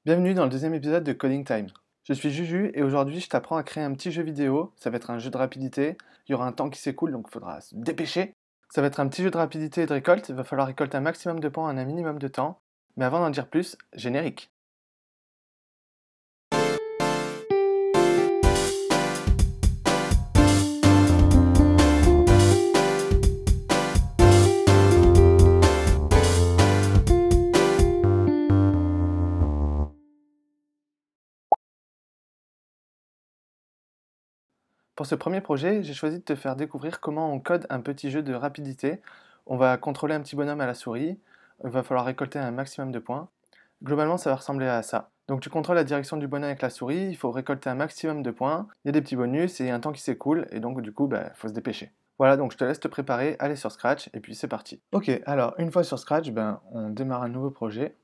Bienvenue dans le deuxième épisode de Coding Time. Je suis Juju et aujourd'hui je t'apprends à créer un petit jeu vidéo. Ça va être un jeu de rapidité, il y aura un temps qui s'écoule donc il faudra se dépêcher. Ça va être un petit jeu de rapidité et de récolte, il va falloir récolter un maximum de points en un minimum de temps. Mais avant d'en dire plus, générique. Pour ce premier projet, j'ai choisi de te faire découvrir comment on code un petit jeu de rapidité. On va contrôler un petit bonhomme à la souris, il va falloir récolter un maximum de points. Globalement, ça va ressembler à ça. Donc tu contrôles la direction du bonhomme avec la souris, il faut récolter un maximum de points, il y a des petits bonus et un temps qui s'écoule, et donc du coup, il faut se dépêcher. Voilà, donc je te laisse te préparer, aller sur Scratch, et puis c'est parti. Ok, alors une fois sur Scratch, on démarre un nouveau projet.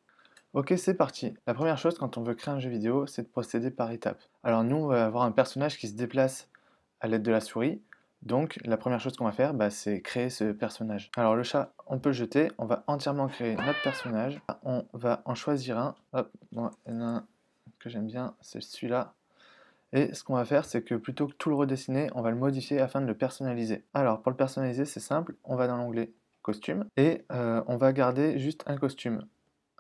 Ok, c'est parti. La première chose quand on veut créer un jeu vidéo, c'est de procéder par étapes. Alors nous, on va avoir un personnage qui se déplace à l'aide de la souris. Donc la première chose qu'on va faire, c'est créer ce personnage. Alors le chat, on peut le jeter, on va entièrement créer notre personnage. On va en choisir un. Hop, moi, il y en a un que j'aime bien, c'est celui-là. Et ce qu'on va faire, c'est que plutôt que tout le redessiner, on va le modifier afin de le personnaliser. Alors pour le personnaliser, c'est simple, on va dans l'onglet costume et on va garder juste un costume.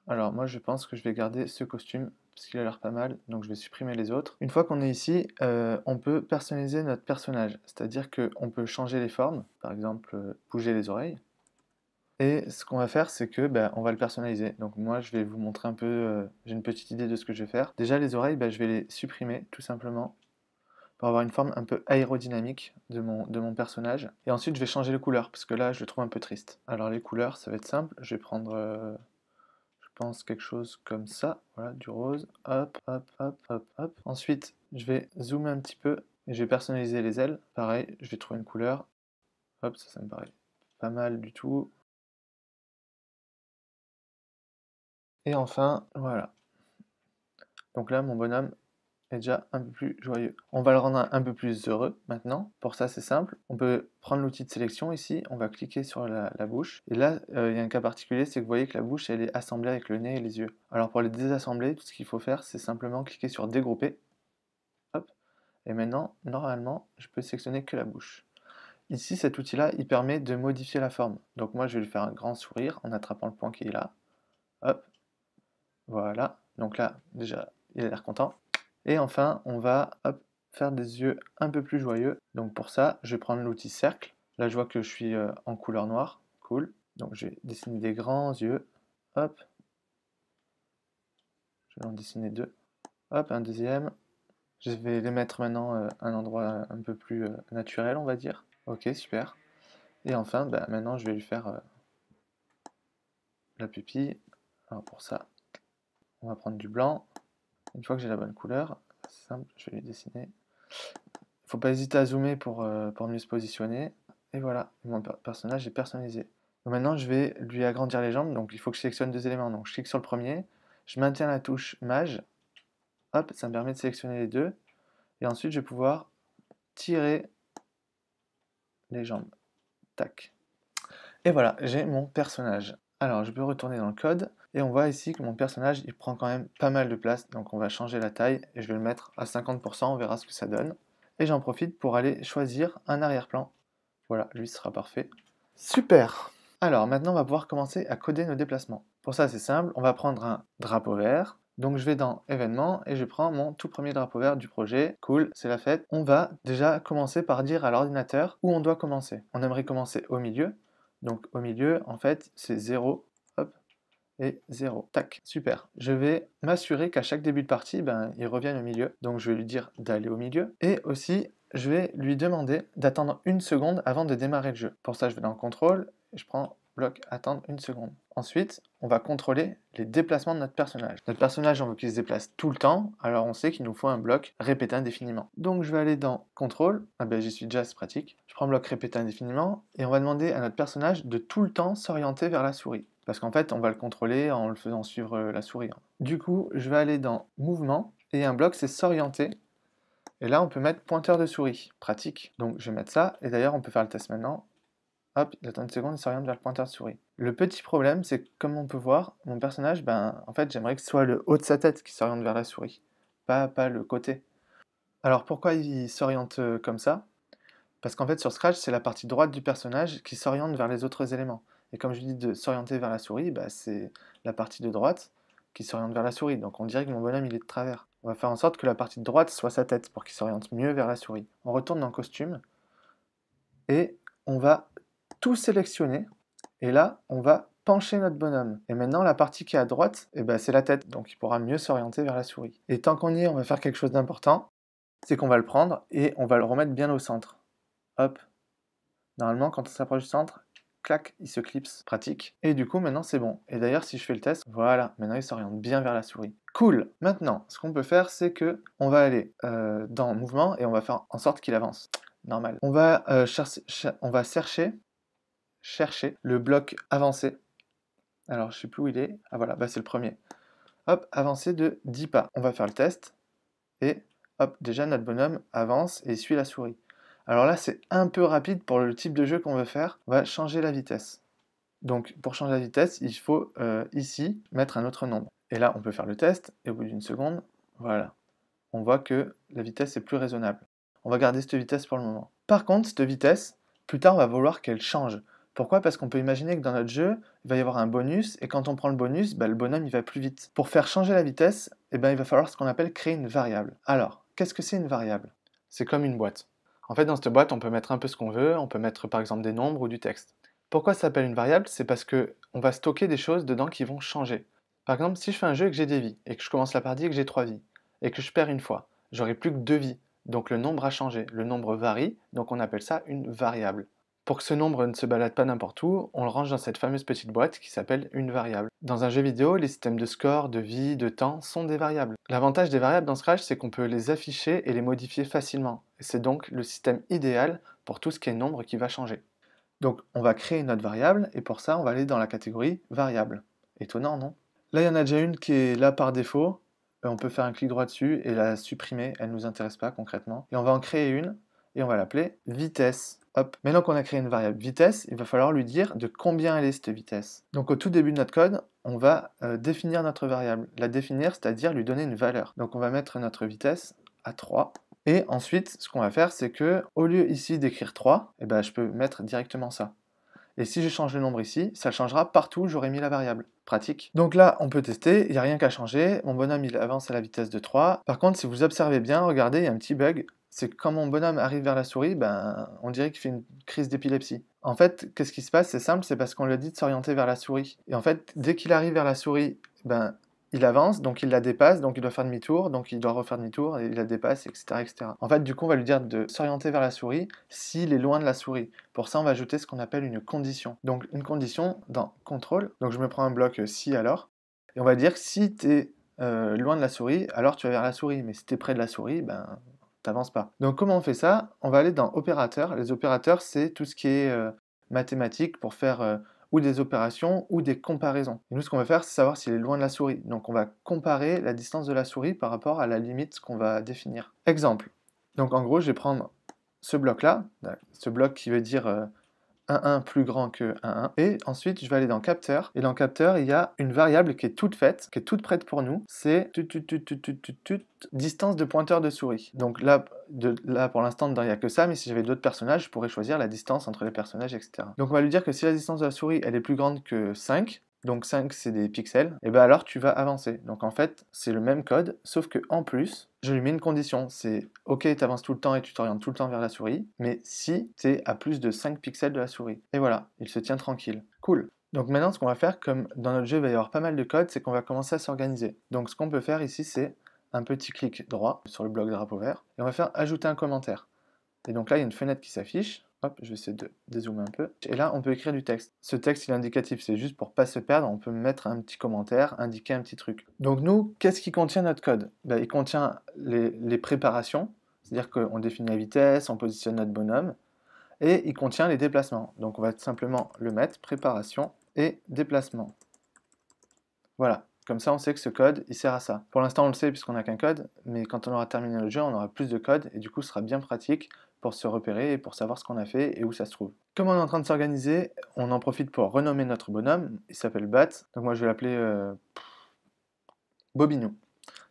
Alors moi je pense que je vais garder ce costume parce qu'il a l'air pas mal, donc je vais supprimer les autres. Une fois qu'on est ici, on peut personnaliser notre personnage, c'est-à-dire qu'on peut changer les formes, par exemple bouger les oreilles. Et ce qu'on va faire, c'est que on va le personnaliser. Donc moi je vais vous montrer un peu, j'ai une petite idée de ce que je vais faire. Déjà les oreilles, je vais les supprimer tout simplement pour avoir une forme un peu aérodynamique de mon personnage. Et ensuite je vais changer les couleurs parce que là je le trouve un peu triste. Alors les couleurs, ça va être simple, je vais prendre je pense quelque chose comme ça, voilà, du rose, hop, hop, hop, hop, hop. Ensuite, je vais zoomer un petit peu et je vais personnaliser les ailes. Pareil, je vais trouver une couleur, hop, ça me paraît pas mal du tout. Et enfin, voilà. Donc là, mon bonhomme est déjà un peu plus joyeux. On va le rendre un peu plus heureux maintenant. Pour ça, c'est simple. On peut prendre l'outil de sélection ici, on va cliquer sur la bouche. Et là, il y a un cas particulier, c'est que vous voyez que la bouche, elle est assemblée avec le nez et les yeux. Alors pour les désassembler, tout ce qu'il faut faire, c'est simplement cliquer sur dégrouper. Hop. Et maintenant, normalement, je peux sélectionner que la bouche. Ici, cet outil-là, il permet de modifier la forme. Donc moi, je vais lui faire un grand sourire en attrapant le point qui est là. Hop. Voilà. Donc là, déjà, il a l'air content. Et enfin, on va faire des yeux un peu plus joyeux. Donc pour ça, je vais prendre l'outil cercle. Là, je vois que je suis en couleur noire. Cool. Donc je vais dessiner des grands yeux. Hop. Je vais en dessiner deux. Hop, un deuxième. Je vais les mettre maintenant à un endroit un peu plus naturel, on va dire. Ok, super. Et enfin, maintenant, je vais lui faire la pupille. Alors pour ça, on va prendre du blanc. Une fois que j'ai la bonne couleur, c'est simple, je vais lui dessiner. Faut pas hésiter à zoomer pour mieux se positionner. Et voilà, mon personnage est personnalisé. Donc maintenant, je vais lui agrandir les jambes. Donc il faut que je sélectionne deux éléments. Donc je clique sur le premier, je maintiens la touche Maj. Hop, ça me permet de sélectionner les deux. Et ensuite, je vais pouvoir tirer les jambes. Tac. Et voilà, j'ai mon personnage. Alors, je peux retourner dans le code. Et on voit ici que mon personnage, il prend quand même pas mal de place. Donc on va changer la taille et je vais le mettre à 50%. On verra ce que ça donne. Et j'en profite pour aller choisir un arrière-plan. Voilà, lui sera parfait. Super! Alors maintenant on va pouvoir commencer à coder nos déplacements. Pour ça c'est simple, on va prendre un drapeau vert. Donc je vais dans événements et je prends mon tout premier drapeau vert du projet. Cool, c'est la fête. On va déjà commencer par dire à l'ordinateur où on doit commencer. On aimerait commencer au milieu. Donc au milieu, en fait, c'est 0, hop, et 0. Tac, super. Je vais m'assurer qu'à chaque début de partie, il revienne au milieu. Donc je vais lui dire d'aller au milieu. Et aussi, je vais lui demander d'attendre une seconde avant de démarrer le jeu. Pour ça, je vais dans contrôle et je prends bloc attendre une seconde. Ensuite, on va contrôler les déplacements de notre personnage. Notre personnage, on veut qu'il se déplace tout le temps, alors on sait qu'il nous faut un bloc répété indéfiniment. Donc je vais aller dans contrôle, j'y suis déjà, c'est pratique. Je prends bloc répété indéfiniment et on va demander à notre personnage de tout le temps s'orienter vers la souris. Parce qu'en fait, on va le contrôler en le faisant suivre la souris. Du coup, je vais aller dans mouvement et un bloc, c'est s'orienter. Et là, on peut mettre pointeur de souris, pratique. Donc je vais mettre ça, et d'ailleurs, on peut faire le test maintenant. hop, il attend une seconde, il s'oriente vers le pointeur de souris. Le petit problème, c'est que comme on peut voir, mon personnage, ben, en fait, j'aimerais que ce soit le haut de sa tête qui s'oriente vers la souris, pas le côté. Alors pourquoi il s'oriente comme ça? Parce qu'en fait, sur Scratch, c'est la partie droite du personnage qui s'oriente vers les autres éléments. Et comme je dis de s'orienter vers la souris, bah, c'est la partie de droite qui s'oriente vers la souris. Donc on dirait que mon bonhomme, il est de travers. On va faire en sorte que la partie de droite soit sa tête pour qu'il s'oriente mieux vers la souris. On retourne dans Costume et on va tout sélectionner. Et là, on va pencher notre bonhomme. Et maintenant, la partie qui est à droite, eh ben, c'est la tête. Donc il pourra mieux s'orienter vers la souris. Et tant qu'on y est, on va faire quelque chose d'important. C'est qu'on va le prendre et on va le remettre bien au centre. Hop. Normalement, quand on s'approche du centre, clac, il se clipse, pratique. Et du coup, maintenant, c'est bon. Et d'ailleurs, si je fais le test, voilà, maintenant, il s'oriente bien vers la souris. Cool. Maintenant, ce qu'on peut faire, c'est que on va aller dans Mouvement et on va faire en sorte qu'il avance. Normal. On va chercher le bloc avancé. Alors, je sais plus où il est. Ah voilà, bah, c'est le premier. Hop, avancé de 10 pas. On va faire le test. Et hop, déjà, notre bonhomme avance et suit la souris. Alors là, c'est un peu rapide pour le type de jeu qu'on veut faire. On va changer la vitesse. Donc, pour changer la vitesse, il faut ici mettre un autre nombre. Et là, on peut faire le test, et au bout d'une seconde, voilà. On voit que la vitesse est plus raisonnable. On va garder cette vitesse pour le moment. Par contre, cette vitesse, plus tard, on va vouloir qu'elle change. Pourquoi? Parce qu'on peut imaginer que dans notre jeu, il va y avoir un bonus, et quand on prend le bonus, bah, le bonhomme il va plus vite. Pour faire changer la vitesse, eh ben, il va falloir ce qu'on appelle créer une variable. Alors, qu'est-ce que c'est une variable? C'est comme une boîte. En fait, dans cette boîte, on peut mettre un peu ce qu'on veut, on peut mettre par exemple des nombres ou du texte. Pourquoi ça s'appelle une variable? C'est parce que on va stocker des choses dedans qui vont changer. Par exemple, si je fais un jeu et que j'ai des vies, et que je commence la partie et que j'ai 3 vies, et que je perds une fois, j'aurai plus que 2 vies. Donc le nombre a changé. Le nombre varie, donc on appelle ça une variable. Pour que ce nombre ne se balade pas n'importe où, on le range dans cette fameuse petite boîte qui s'appelle une variable. Dans un jeu vidéo, les systèmes de score, de vie, de temps sont des variables. L'avantage des variables dans Scratch, c'est qu'on peut les afficher et les modifier facilement. Et c'est donc le système idéal pour tout ce qui est nombre qui va changer. Donc on va créer notre variable, et pour ça, on va aller dans la catégorie variable. Étonnant, non? Là, il y en a déjà une qui est là par défaut. On peut faire un clic droit dessus et la supprimer, elle ne nous intéresse pas concrètement. Et on va en créer une, et on va l'appeler vitesse. Hop. Maintenant qu'on a créé une variable vitesse, il va falloir lui dire de combien elle est cette vitesse. Donc au tout début de notre code, on va définir notre variable. La définir, c'est-à-dire lui donner une valeur. Donc on va mettre notre vitesse à 3. Et ensuite, ce qu'on va faire, c'est que au lieu ici d'écrire 3, eh ben, je peux mettre directement ça. Et si je change le nombre ici, ça changera partout où j'aurai mis la variable. Pratique. Donc là, on peut tester, il n'y a rien qu'à changer. Mon bonhomme, il avance à la vitesse de 3. Par contre, si vous observez bien, regardez, il y a un petit bug. C'est que quand mon bonhomme arrive vers la souris, ben, on dirait qu'il fait une crise d'épilepsie. En fait, qu'est-ce qui se passe? C'est simple, c'est parce qu'on lui a dit de s'orienter vers la souris. Et en fait, dès qu'il arrive vers la souris, ben, il avance, donc il la dépasse, donc il doit faire demi-tour, donc il doit refaire demi-tour, et il la dépasse, etc., etc. En fait, du coup, on va lui dire de s'orienter vers la souris s'il est loin de la souris. Pour ça, on va ajouter ce qu'on appelle une condition. Donc, une condition dans contrôle. Donc, je me prends un bloc si alors, et on va dire que si tu es loin de la souris, alors tu vas vers la souris, mais si tu es près de la souris, ben, t'avances pas. Donc, comment on fait ça? On va aller dans opérateurs. Les opérateurs, c'est tout ce qui est mathématique pour faire ou des opérations ou des comparaisons. Et nous, ce qu'on va faire, c'est savoir s'il est loin de la souris. Donc, on va comparer la distance de la souris par rapport à la limite qu'on va définir. Exemple. Donc, en gros, je vais prendre ce bloc-là, ce bloc qui veut dire 1 plus grand que 1. Et ensuite, je vais aller dans capteur. Et dans capteur, il y a une variable qui est toute faite, qui est toute prête pour nous. C'est distance de pointeur de souris. Donc là, pour l'instant, dedans, il n'y a que ça. Mais si j'avais d'autres personnages, je pourrais choisir la distance entre les personnages, etc. Donc on va lui dire que si la distance de la souris, elle est plus grande que 5, donc 5 c'est des pixels, et bien alors tu vas avancer. Donc en fait, c'est le même code, sauf que en plus, je lui mets une condition, c'est ok, tu avances tout le temps et tu t'orientes tout le temps vers la souris, mais si tu es à plus de 5 pixels de la souris. Et voilà, il se tient tranquille. Cool. Donc maintenant, ce qu'on va faire, comme dans notre jeu, il va y avoir pas mal de code, c'est qu'on va commencer à s'organiser. Donc ce qu'on peut faire ici, c'est un petit clic droit sur le bloc drapeau vert, et on va faire ajouter un commentaire. Et donc là, il y a une fenêtre qui s'affiche. Hop, je vais essayer de dézoomer un peu. Et là, on peut écrire du texte. Ce texte, il est indicatif, c'est juste pour pas se perdre. On peut mettre un petit commentaire, indiquer un petit truc. Donc nous, qu'est-ce qui contient notre code? Ben, il contient les préparations, c'est-à-dire qu'on définit la vitesse, on positionne notre bonhomme, et il contient les déplacements. Donc on va tout simplement le mettre, préparation et déplacement. Voilà. Comme ça, on sait que ce code, il sert à ça. Pour l'instant, on le sait puisqu'on n'a qu'un code, mais quand on aura terminé le jeu, on aura plus de code, et du coup, ce sera bien pratique pour se repérer et pour savoir ce qu'on a fait et où ça se trouve. Comme on est en train de s'organiser, on en profite pour renommer notre bonhomme. Il s'appelle Bat. Donc moi je vais l'appeler Bobinou.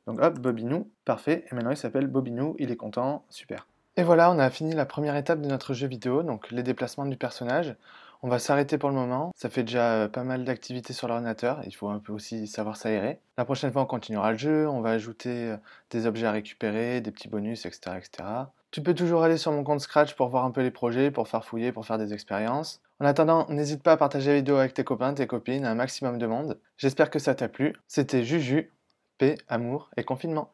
Donc hop, Bobinou, parfait. Et maintenant il s'appelle Bobinou, il est content, super. Et voilà, on a fini la première étape de notre jeu vidéo, donc les déplacements du personnage. On va s'arrêter pour le moment. Ça fait déjà pas mal d'activités sur l'ordinateur. Il faut un peu aussi savoir s'aérer. La prochaine fois, on continuera le jeu. On va ajouter des objets à récupérer, des petits bonus, etc., etc. Tu peux toujours aller sur mon compte Scratch pour voir un peu les projets, pour farfouiller, pour faire des expériences. En attendant, n'hésite pas à partager la vidéo avec tes copains, tes copines, un maximum de monde. J'espère que ça t'a plu. C'était Juju, paix, amour et confinement.